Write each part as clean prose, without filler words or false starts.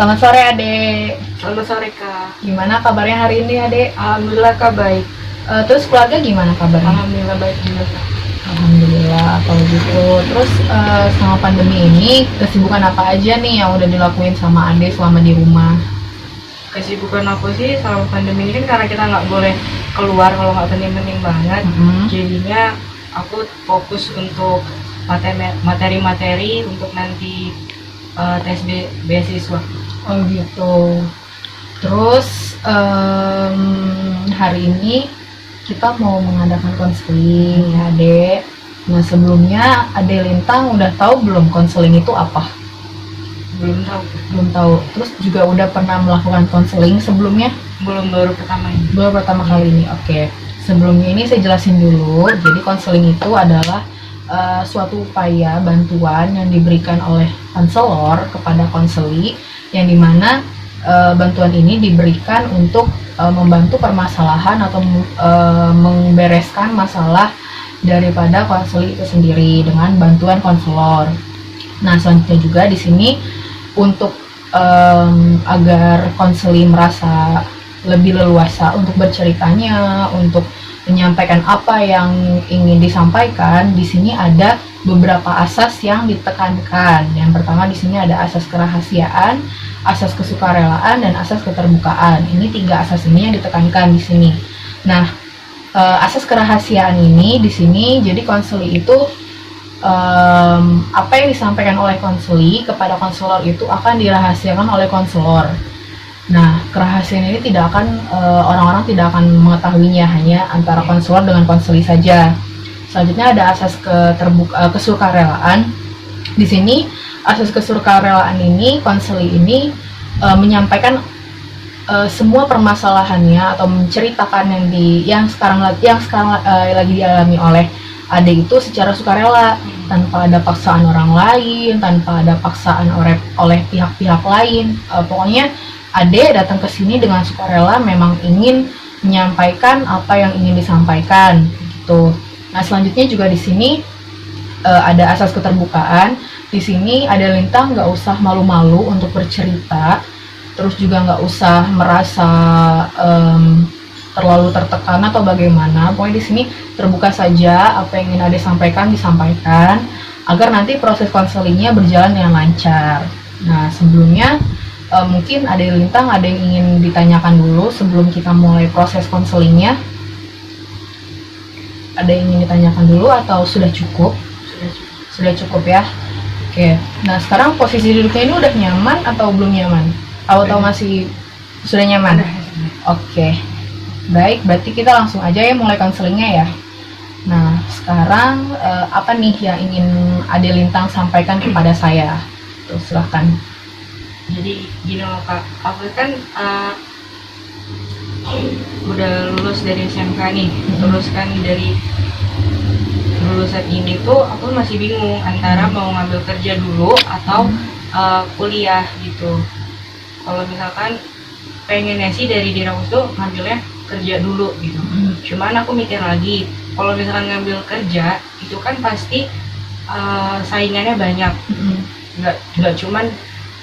Selamat sore Adek. Selamat sore Kak. Gimana kabarnya hari ini Adek? Alhamdulillah Kak baik. Terus keluarga gimana kabarnya? Alhamdulillah baik juga Kak. Alhamdulillah kalau gitu. Terus selama pandemi ini kesibukan apa aja nih yang udah dilakuin sama Adek selama di rumah? Kesibukan aku sih selama pandemi ini kan karena kita nggak boleh keluar kalau nggak penting-penting banget. Jadinya aku fokus untuk materi-materi untuk nanti tes beasiswa. Oh gitu. Terus hari ini kita mau mengadakan konseling ya Adek. Nah sebelumnya Adek Lintang udah tahu belum konseling itu apa? Belum tahu. Belum tahu. Terus juga udah pernah melakukan konseling sebelumnya? Belum, baru pertama ini. Baru pertama kali ini. Oke. Sebelumnya ini saya jelasin dulu. Jadi konseling itu adalah suatu upaya bantuan yang diberikan oleh konselor kepada konseli, yang dimana bantuan ini diberikan untuk membantu permasalahan atau membereskan masalah daripada konseli itu sendiri dengan bantuan konselor. Nah selanjutnya juga di sini untuk agar konseli merasa lebih leluasa untuk berceritanya, untuk menyampaikan apa yang ingin disampaikan, di sini ada beberapa asas yang ditekankan. Yang pertama di sini ada asas kerahasiaan, asas kesukarelaan, dan asas keterbukaan. Ini 3 asas ini yang ditekankan di sini. Nah, asas kerahasiaan ini di sini jadi konseli itu apa yang disampaikan oleh konseli kepada konselor itu akan dirahasiakan oleh konselor. Nah, kerahasiaan ini tidak akan orang-orang tidak akan mengetahuinya, hanya antara konselor dengan konseli saja. Selanjutnya ada asas kesukarelaan. Di sini asas kesukarelaan ini konseli ini menyampaikan semua permasalahannya atau menceritakan yang sekarang lagi dialami oleh Adek itu secara sukarela, tanpa ada paksaan orang lain, tanpa ada paksaan oleh pihak-pihak lain. Pokoknya Adek datang ke sini dengan sukarela, memang ingin menyampaikan apa yang ingin disampaikan gitu. Nah, selanjutnya juga di sini ada asas keterbukaan. Di sini Adek Lintang nggak usah malu-malu untuk bercerita, terus juga nggak usah merasa terlalu tertekan atau bagaimana. Pokoknya di sini terbuka saja, apa yang ingin Adek sampaikan disampaikan, agar nanti proses konselingnya berjalan dengan lancar. Nah, sebelumnya mungkin Adek Lintang ada yang ingin ditanyakan dulu sebelum kita mulai proses konselingnya. Ada yang ingin ditanyakan dulu atau sudah cukup? Sudah cukup ya. Oke. Nah sekarang posisi duduknya ini udah nyaman atau belum nyaman? Atau masih sudah nyaman? Oke. Baik, berarti kita langsung aja ya mulai konselingnya ya. Nah sekarang apa nih yang ingin Adek Lintang sampaikan kepada saya? Tuh, silahkan. Jadi gini loh Kak, aku kan udah lulus dari SMK nih. Terus kan dari lulusan ini tuh aku masih bingung antara mau ngambil kerja dulu atau kuliah gitu. Kalau misalkan pengennya sih dari diri aku tuh ngambilnya kerja dulu gitu. Cuman aku mikir lagi, kalau misalkan ngambil kerja itu kan pasti saingannya banyak. Nggak cuman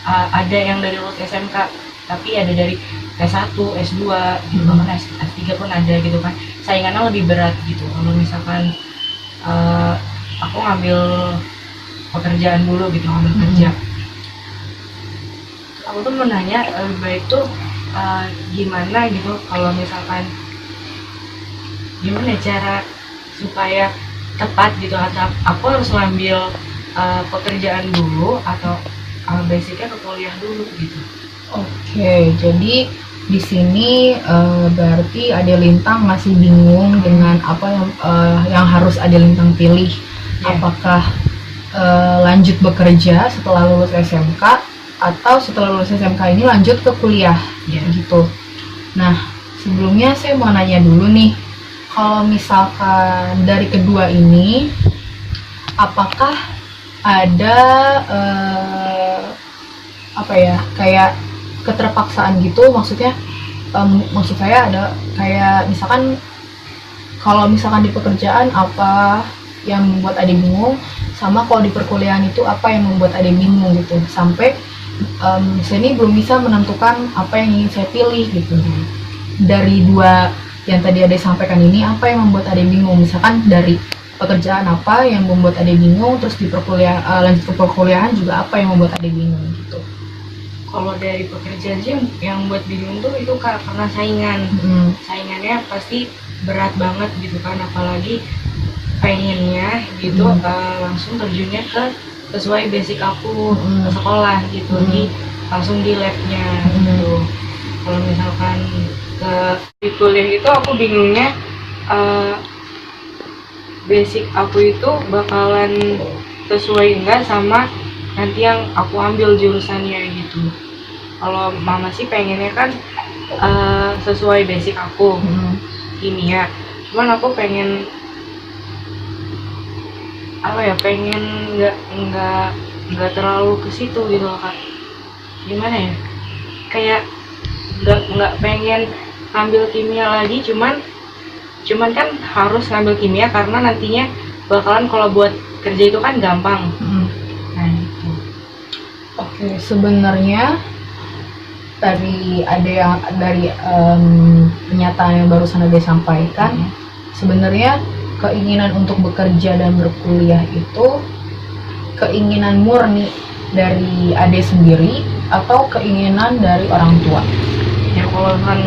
ada yang dari lulus SMK, tapi ada dari S1, S2, gitu, bahkan S3 pun ada gitu kan. Saingannya lebih berat gitu. Kalau misalkan aku ngambil pekerjaan dulu gitu, ngambil kerja. Aku tuh mau nanya, lebih baik tuh gimana gitu kalau misalkan gimana cara supaya tepat gitu, atau aku harus ngambil pekerjaan dulu atau basicnya ke kuliah dulu gitu. Oke, jadi di sini berarti Adek Lintang masih bingung dengan apa yang harus Adek Lintang pilih. Apakah lanjut bekerja setelah lulus SMK atau setelah lulus SMK ini lanjut ke kuliah gitu. Nah, sebelumnya saya mau nanya dulu nih, kalau misalkan dari kedua ini apakah ada kayak keterpaksaan gitu, maksudnya maksud saya ada kayak misalkan kalau misalkan di pekerjaan apa yang membuat Adek bingung, sama kalau di perkuliahan itu apa yang membuat Adek bingung gitu, sampai saya ini belum bisa menentukan apa yang ingin saya pilih gitu. Dari dua yang tadi Ade sampaikan ini, apa yang membuat Ade bingung? Misalkan dari pekerjaan apa yang membuat Ade bingung, terus di lanjut ke perkuliahan juga apa yang membuat Ade bingung gitu. Kalau dari pekerjaan sih yang buat bingung tuh itu karena saingan. Saingannya pasti berat banget gitu kan, apalagi pengennya gitu langsung terjunnya ke sesuai basic aku ke sekolah gitu, langsung di labnya gitu. Kalau misalkan di kuliah itu aku bingungnya basic aku itu bakalan sesuai enggak sama nanti yang aku ambil jurusannya gitu. Kalau mama sih pengennya kan sesuai basic aku kimia, cuman aku pengen pengen nggak terlalu ke situ gitu loh Kak. Gimana ya, kayak nggak pengen ngambil kimia lagi, cuman kan harus ngambil kimia karena nantinya bakalan kalau buat kerja itu kan gampang. Nah itu. Oke, sebenarnya dari pernyataan yang barusan Ade sampaikan, sebenarnya keinginan untuk bekerja dan berkuliah itu keinginan murni dari Ade sendiri atau keinginan dari orang tua? Ya kalau kan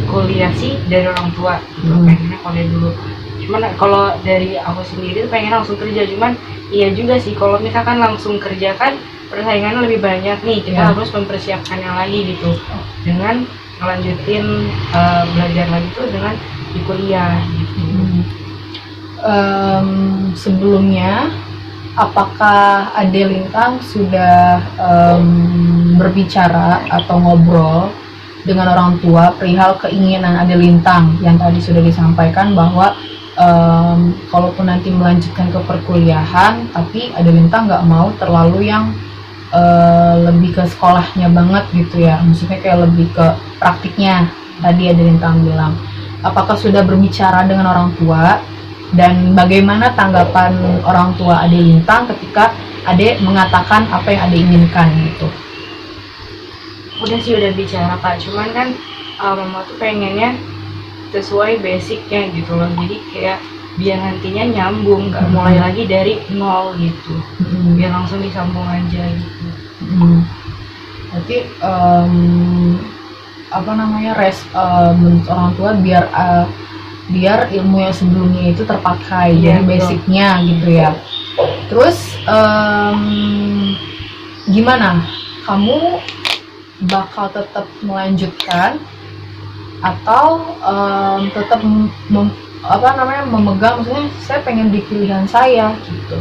kuliah sih dari orang tua gitu, pengennya kuliah dulu. Cuman kalau dari aku sendiri pengen langsung kerja, cuman iya juga sih kalau misalkan langsung kerja kan persaingannya lebih banyak nih, kita harus mempersiapkannya lagi gitu dengan ngelanjutin belajar lagi tuh dengan di kuliah gitu. Sebelumnya apakah Ade Lintang sudah berbicara atau ngobrol dengan orang tua perihal keinginan Ade Lintang yang tadi sudah disampaikan bahwa kalaupun nanti melanjutkan ke perkuliahan, tapi Ade Lintang nggak mau terlalu yang lebih ke sekolahnya banget gitu ya, maksudnya kayak lebih ke praktiknya tadi Ade Lintang bilang. Apakah sudah berbicara dengan orang tua, dan bagaimana tanggapan orang tua Ade Lintang ketika Ade mengatakan apa yang Ade inginkan gitu? Udah sih udah bicara Kak, cuman kan mama tuh pengennya sesuai basicnya gitu loh, jadi kayak biar nantinya nyambung, nggak mulai lagi dari nol gitu, biar langsung disambung aja gitu. Berarti menurut orang tua biar ilmu yang sebelumnya itu terpakai, jadi basicnya gitu ya. Terus gimana? Kamu bakal tetap melanjutkan atau tetap memegang, maksudnya saya pengen di pilihan saya gitu?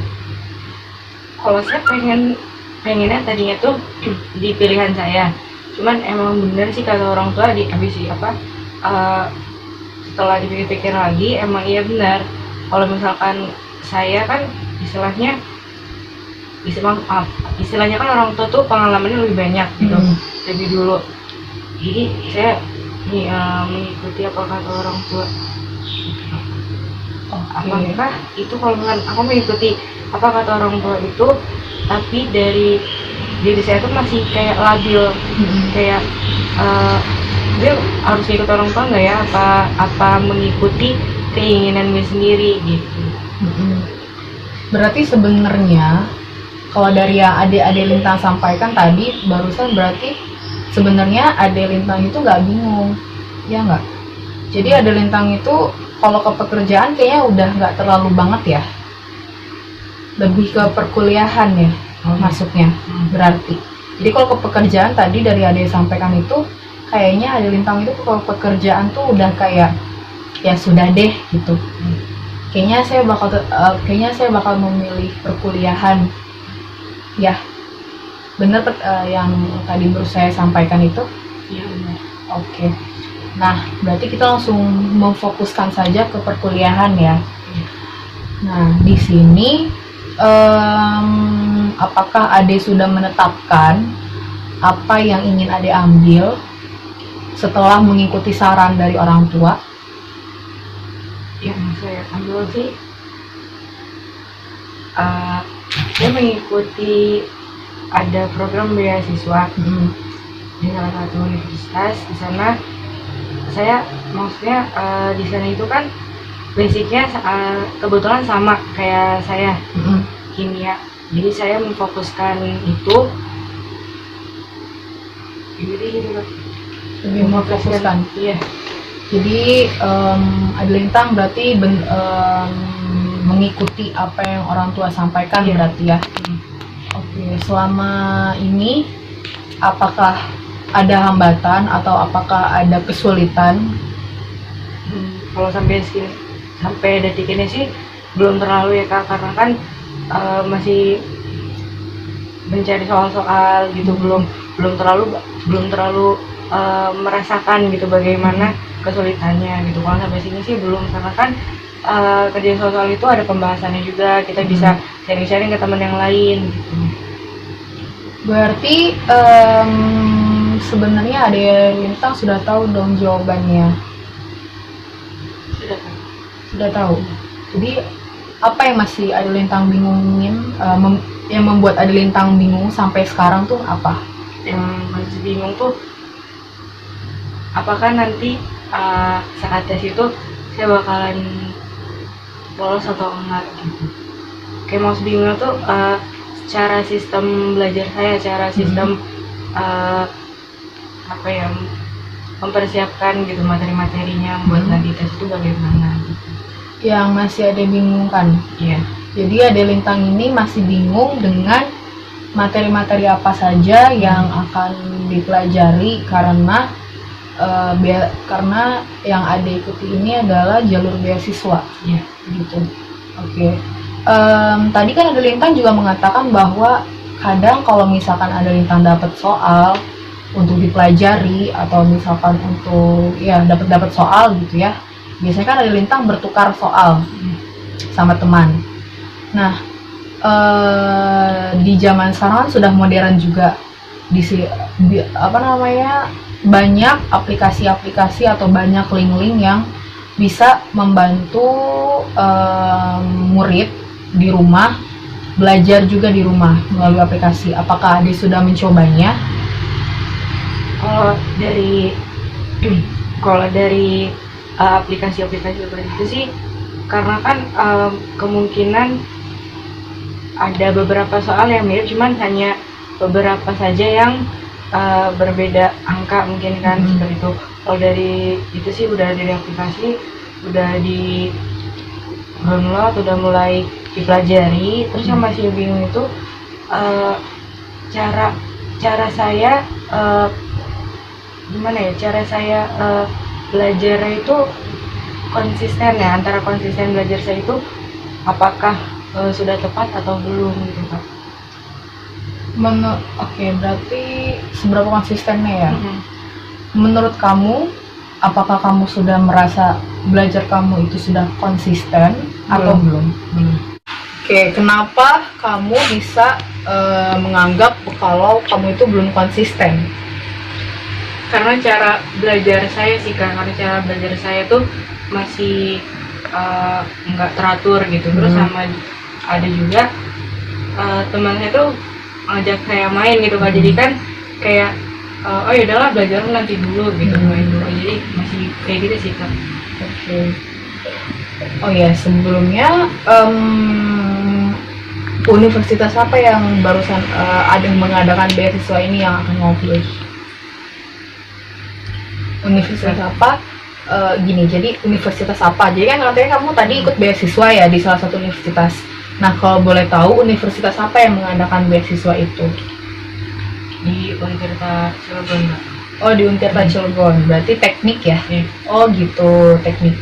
Kalau saya pengennya tadinya tuh di pilihan saya, cuman emang bener sih kata orang tua setelah dipikir-pikir lagi emang iya benar, kalau misalkan saya kan istilahnya kan orang tua tuh pengalamannya lebih banyak gitu, lebih dulu, jadi saya mengikuti apa kata orang tua. Apakah itu kalau misalkan aku mengikuti apa kata orang tua itu, tapi dari diri saya tuh masih kayak labil, kayak dia harus ikut orang tua nggak ya, apa mengikuti keinginan gue sendiri gitu. Berarti sebenarnya kalau dari yang Ade Lintang sampaikan tadi barusan, berarti sebenarnya Ade Lintang itu nggak bingung, ya nggak? Jadi Ade Lintang itu kalau ke pekerjaan kayaknya udah nggak terlalu banget ya, lebih ke perkuliahan ya masuknya berarti. Jadi kalau ke pekerjaan tadi dari Ade sampaikan itu kayaknya Ade Lintang itu kalau pekerjaan tuh udah kayak ya sudah deh gitu. Kayaknya saya bakal memilih perkuliahan. Ya, bener yang tadi baru saya sampaikan itu? Iya benar. Oke. Nah, berarti kita langsung memfokuskan saja ke perkuliahan ya. Nah, di sini apakah Ade sudah menetapkan apa yang ingin Ade ambil setelah mengikuti saran dari orang tua? Yang saya ambil sih saya mengikuti ada program beasiswa Mm. di salah satu universitas. Di sana saya maksudnya di sana itu kan basicnya kebetulan sama kayak saya, Mm. kimia. Jadi saya memfokuskan itu, jadi gitu Kak. Lebih memfokuskan. Iya. Jadi Adelintang berarti mengikuti apa yang orang tua sampaikan. Iya. Berarti ya. Oke, selama ini apakah ada hambatan atau apakah ada kesulitan? Kalau sampai detik ini sih belum terlalu ya Kak, karena kan masih mencari soal-soal gitu, belum terlalu merasakan gitu bagaimana kesulitannya gitu. Kalau sampai sini sih belum, karena kan kerjaan soal itu ada pembahasannya juga, kita bisa sharing-sharing ke teman yang lain gitu. Berarti sebenarnya Adelintang sudah tahu dong jawabannya. Sudah Kak. Sudah tahu. Jadi apa yang masih Adelintang bingungin, yang membuat Adelintang bingung sampai sekarang tuh apa? Yang masih bingung tuh apakah nanti saat tes itu saya bakalan lolos atau enggak gitu. Kayak masih bingung tuh cara sistem belajar saya, cara sistem apa ya, mempersiapkan gitu materi-materinya buat nanti tes itu bagaimana gitu. Yang masih ada bingungkan. Iya. Jadi Adelintang ini masih bingung dengan materi-materi apa saja yang akan dipelajari karena karena yang Ade ikuti ini adalah jalur beasiswa. Iya. Gitu. Oke. Tadi kan Adelintang juga mengatakan bahwa kadang kalau misalkan Adelintang dapat soal untuk dipelajari atau misalkan untuk ya dapat soal gitu ya, biasanya kan Adelintang bertukar soal sama teman. Nah, di zaman sekarang kan sudah modern juga, banyak aplikasi-aplikasi atau banyak link-link yang bisa membantu murid di rumah belajar juga di rumah melalui aplikasi. Apakah Ade sudah mencobanya? Kalau dari aplikasi-aplikasi seperti itu sih, karena kan kemungkinan ada beberapa soal yang mirip, cuman hanya beberapa saja yang berbeda angka mungkin kan, seperti itu. Kalau dari itu sih udah dari aplikasi, udah di download, udah mulai dipelajari. Terus yang masih bingung itu cara saya gimana ya, cara saya belajar itu konsisten ya, antara konsisten belajar saya itu apakah sudah tepat atau belum gitu Kak. Oke, berarti seberapa konsistennya ya? Menurut kamu, apakah kamu sudah merasa belajar kamu itu sudah konsisten atau belum? Oke, kenapa kamu bisa menganggap kalau kamu itu belum konsisten? Karena cara belajar saya sih Kak, karena cara belajar saya tuh masih nggak teratur gitu. Terus sama ada juga teman saya tuh ngajak saya main gitu Kak, jadi kan kayak oh ya udahlah belajar nanti dulu gitu, main dulu. Jadi masih kayak gitu sih Kak. Oke. Oh ya, sebelumnya universitas apa yang barusan ada mengadakan beasiswa ini yang akan mau pilih? Universitas apa? Gini, jadi universitas apa? Jadi kan katanya kamu tadi ikut beasiswa ya di salah satu universitas. Nah, kalau boleh tahu universitas apa yang mengadakan beasiswa itu? Di Untirta Cilegon Kak. Oh, di Untirta Cilegon. Berarti teknik ya? Iya. Oh gitu, teknik.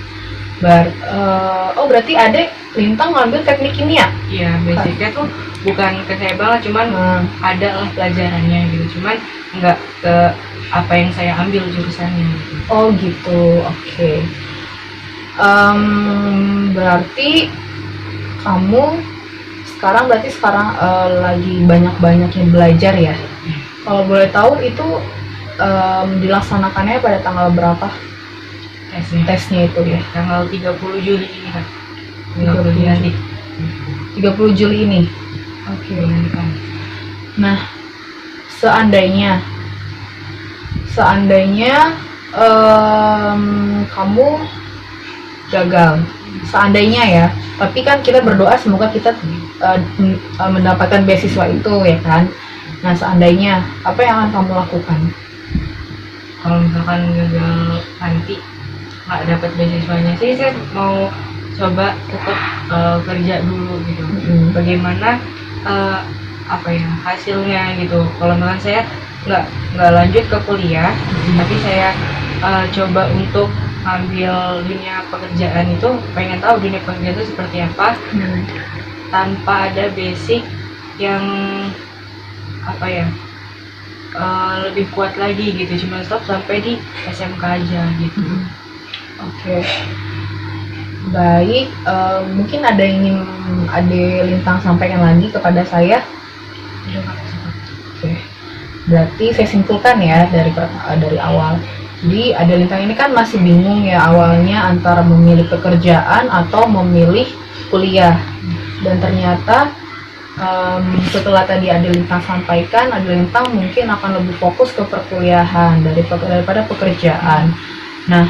Berarti Ade Lintang ngambil teknik kimia? Iya, basicnya tuh bukan ke saya banget, cuman ada lah pelajarannya gitu, cuman nggak ke apa yang saya ambil jurusannya gitu. Oh gitu, oke. Berarti kamu sekarang lagi banyak-banyaknya belajar ya? Kalau boleh tahu itu dilaksanakannya pada tanggal berapa? Tesnya itu ya? Tanggal 30 Juli ini Kak. 30 Juli ini. Oke. Bulan depan. Nah, seandainya kamu gagal, seandainya ya, tapi kan kita berdoa semoga kita mendapatkan beasiswa itu ya kan. Nah seandainya, apa yang akan kamu lakukan? Kalau misalkan gagal nanti nggak dapat beasiswanya sih, saya mau coba tetap kerja dulu gitu. Bagaimana apa ya hasilnya gitu. Kalau misalkan saya nggak lanjut ke kuliah, tapi saya coba untuk ambil dunia pekerjaan itu, pengen tahu dunia pekerjaan itu seperti apa, tanpa ada basic yang apa ya lebih kuat lagi gitu, cuma stop sampai di SMK aja gitu. Oke. Baik, mungkin ada yang ingin Ade Lintang sampaikan lagi kepada saya? Oke. Berarti saya simpulkan ya dari awal. Jadi Ade Lintang ini kan masih bingung ya awalnya antara memilih pekerjaan atau memilih kuliah. Dan ternyata setelah tadi Ade Lintang sampaikan, Ade Lintang mungkin akan lebih fokus ke perkuliahan daripada pekerjaan. Nah,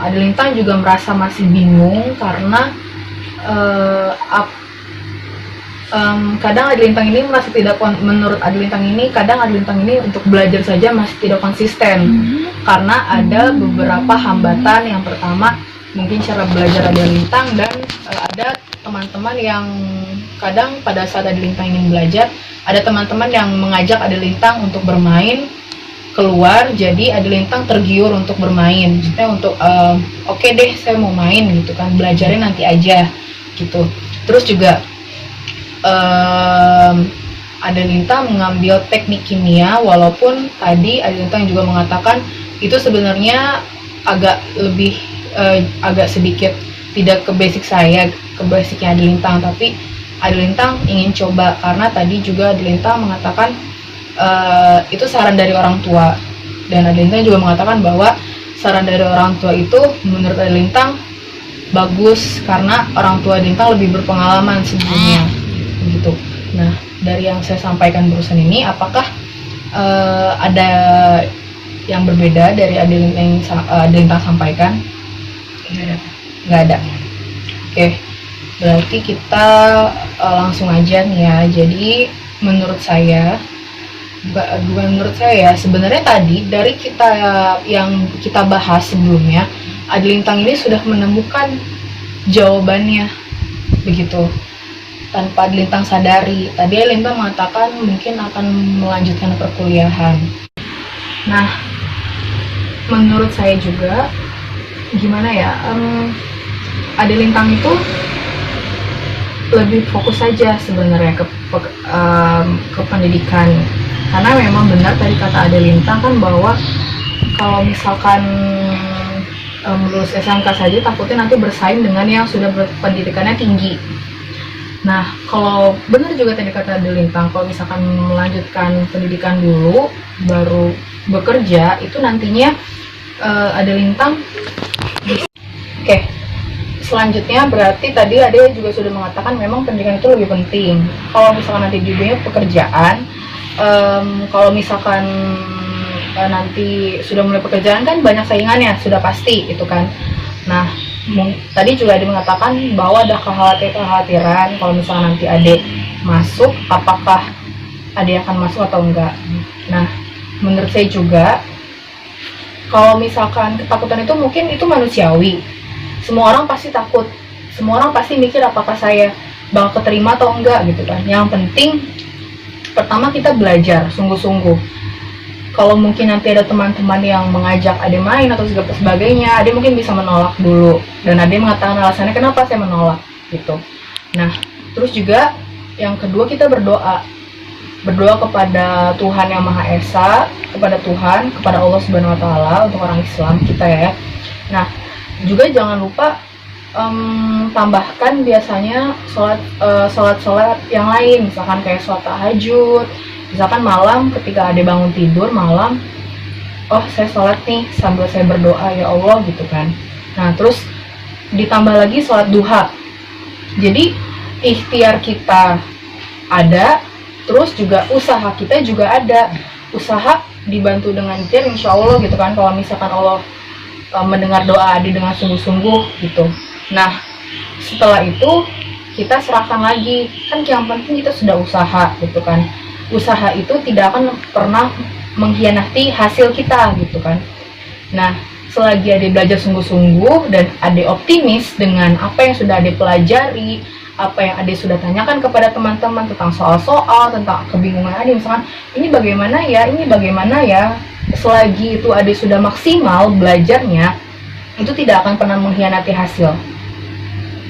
Ade Lintang juga merasa masih bingung karena kadang Ade Lintang ini merasa menurut Ade Lintang ini kadang Ade Lintang ini untuk belajar saja masih tidak konsisten karena ada beberapa hambatan. Yang pertama mungkin cara belajar Ade Lintang, dan ada teman-teman yang kadang pada saat Ade Lintang ingin belajar, ada teman-teman yang mengajak Ade Lintang untuk bermain keluar, jadi Ade Lintang tergiur untuk bermain, maksudnya untuk oke deh saya mau main gitu kan, belajarnya nanti aja gitu. Terus juga Ade Lintang mengambil teknik kimia, walaupun tadi Ade Lintang juga mengatakan itu sebenarnya agak sedikit tidak ke basic saya, ke basicnya Ade Lintang, tapi Ade Lintang ingin coba karena tadi juga Ade Lintang mengatakan itu saran dari orang tua, dan Ade Lintang juga mengatakan bahwa saran dari orang tua itu menurut Ade Lintang bagus karena orang tua Ade Lintang lebih berpengalaman sebelumnya begitu. Nah dari yang saya sampaikan barusan ini, apakah ada yang berbeda dari Ade Lintang sampaikan? Nggak ada. Oke, berarti kita langsung aja nih ya. Jadi menurut saya sebenarnya tadi dari yang kita bahas sebelumnya, Ade Lintang ini sudah menemukan jawabannya begitu tanpa Ade Lintang sadari. Tadi Ade Lintang mengatakan mungkin akan melanjutkan perkuliahan. Nah menurut saya juga gimana ya, Ade Lintang itu lebih fokus saja sebenarnya ke pendidikan, karena memang benar tadi kata Ade Lintang kan bahwa kalau misalkan lulus SMK saja takutnya nanti bersaing dengan yang sudah pendidikannya tinggi. Nah kalau benar juga tadi kata Ade Lintang, kalau misalkan melanjutkan pendidikan dulu baru bekerja, itu nantinya Ade Lintang Oke, selanjutnya berarti tadi Ade juga sudah mengatakan memang pendidikan itu lebih penting. Kalau misalkan nanti di dunia pekerjaan, kalau misalkan nanti sudah mulai pekerjaan kan banyak saingannya, sudah pasti itu kan. Nah, tadi juga Ade mengatakan bahwa ada kekhawatiran kalau misalkan nanti Ade masuk, apakah Ade akan masuk atau enggak. Nah, menurut saya juga kalau misalkan ketakutan itu mungkin itu manusiawi. Semua orang pasti takut, semua orang pasti mikir apakah saya bakal keterima atau enggak gitu kan. Yang penting pertama kita belajar sungguh-sungguh. Kalau mungkin nanti ada teman-teman yang mengajak Ade main atau segala sebagainya, Ade mungkin bisa menolak dulu, dan Ade mengatakan alasannya kenapa saya menolak gitu. Nah terus juga yang kedua, kita berdoa kepada Tuhan yang Maha Esa, kepada Tuhan, kepada Allah Subhanahu Wa Taala untuk orang Islam kita ya. Nah juga jangan lupa tambahkan biasanya sholat yang lain, misalkan kayak sholat tahajud, misalkan malam ketika Ade bangun tidur malam, oh saya sholat nih sambil saya berdoa ya Allah gitu kan. Nah terus ditambah lagi sholat duha, jadi ikhtiar kita ada, Terus juga usaha kita juga ada, usaha dibantu dengan ikhtiar insya Allah gitu kan, kalau misalkan Allah mendengar doa adik dengan sungguh-sungguh gitu. Nah setelah itu kita serahkan lagi, kan yang penting kita sudah usaha gitu kan, usaha itu tidak akan pernah mengkhianati hasil kita gitu kan. Nah selagi adik belajar sungguh-sungguh dan adik optimis dengan apa yang sudah adik pelajari, apa yang adik sudah tanyakan kepada teman-teman tentang soal-soal, tentang kebingungan adik, misalkan ini bagaimana ya, selagi itu adik sudah maksimal belajarnya, itu tidak akan pernah mengkhianati hasil.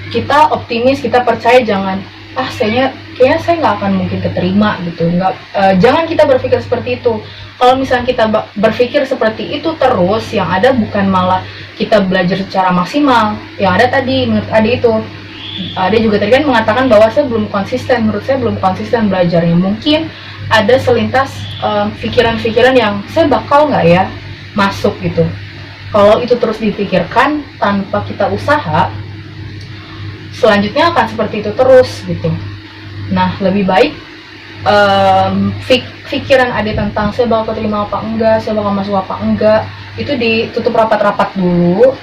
Kita optimis, kita percaya, jangan kayaknya saya nggak akan mungkin keterima gitu, jangan kita berpikir seperti itu. Kalau misalnya kita berpikir seperti itu terus, yang ada bukan malah kita belajar secara maksimal, yang ada tadi menurut adik itu, ada juga tadi kan mengatakan bahwa saya belum konsisten, menurut saya belum konsisten belajarnya. Mungkin ada selintas pikiran-pikiran yang saya bakal nggak ya masuk gitu. Kalau itu terus dipikirkan tanpa kita usaha, selanjutnya akan seperti itu terus gitu. Nah lebih baik pikiran adik tentang saya bakal keterima apa enggak, saya bakal masuk apa enggak, itu ditutup rapat-rapat dulu.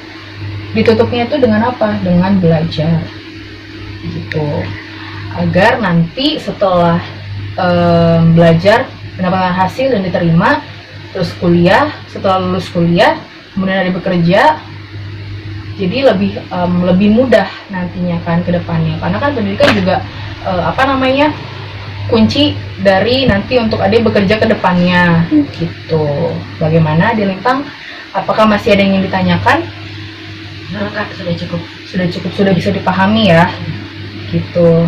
Ditutupnya itu dengan apa? Dengan belajar gitu, agar nanti setelah belajar mendapatkan hasil dan diterima, terus kuliah, setelah lulus kuliah kemudian ada bekerja, jadi lebih mudah nantinya kan ke depannya, karena kan pendidikan juga kunci dari nanti untuk adik bekerja ke depannya gitu. Bagaimana Adik Lintang, apakah masih ada yang ingin ditanyakan? Kak, sudah cukup, Sudah bisa dipahami ya gitu.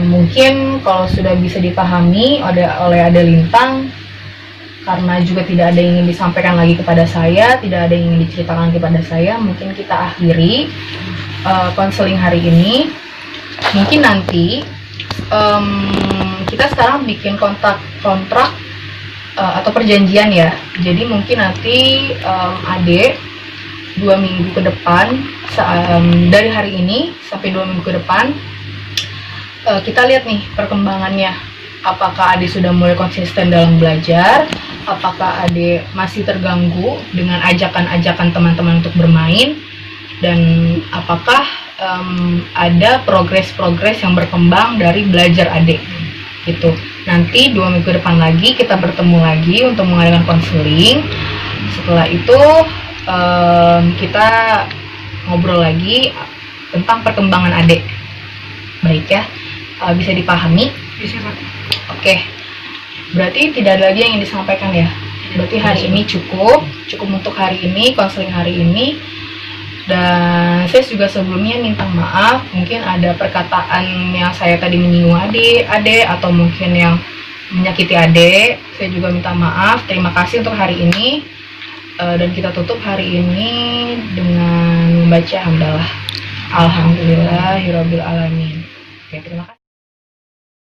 Mungkin kalau sudah bisa dipahami oleh Adik Lintang, karena juga tidak ada yang ingin disampaikan lagi kepada saya, tidak ada yang ingin diceritakan kepada saya, mungkin kita akhiri konseling hari ini. Mungkin nanti kita sekarang bikin kontrak atau perjanjian ya. Jadi mungkin nanti adik 2 minggu ke depan, dari hari ini sampai 2 minggu ke depan, kita lihat nih perkembangannya. Apakah adik sudah mulai konsisten dalam belajar, apakah adik masih terganggu dengan ajakan-ajakan teman-teman untuk bermain, dan apakah ada progres-progres yang berkembang dari belajar adik gitu. Nanti 2 minggu depan lagi kita bertemu lagi untuk mengadakan konseling. Setelah itu kita ngobrol lagi tentang perkembangan adik. Baik ya, bisa dipahami? bisa Pak. Oke, berarti tidak ada lagi yang ingin disampaikan ya. Berarti hari ini cukup untuk hari ini, konseling hari ini. Dan saya juga sebelumnya minta maaf, mungkin ada perkataan yang saya tadi menyinggung adik atau mungkin yang menyakiti adik. Saya juga minta maaf. Terima kasih untuk hari ini. Dan kita tutup hari ini dengan membaca hamdalah. Alhamdulillahirabbil alamin. Oke, terima kasih.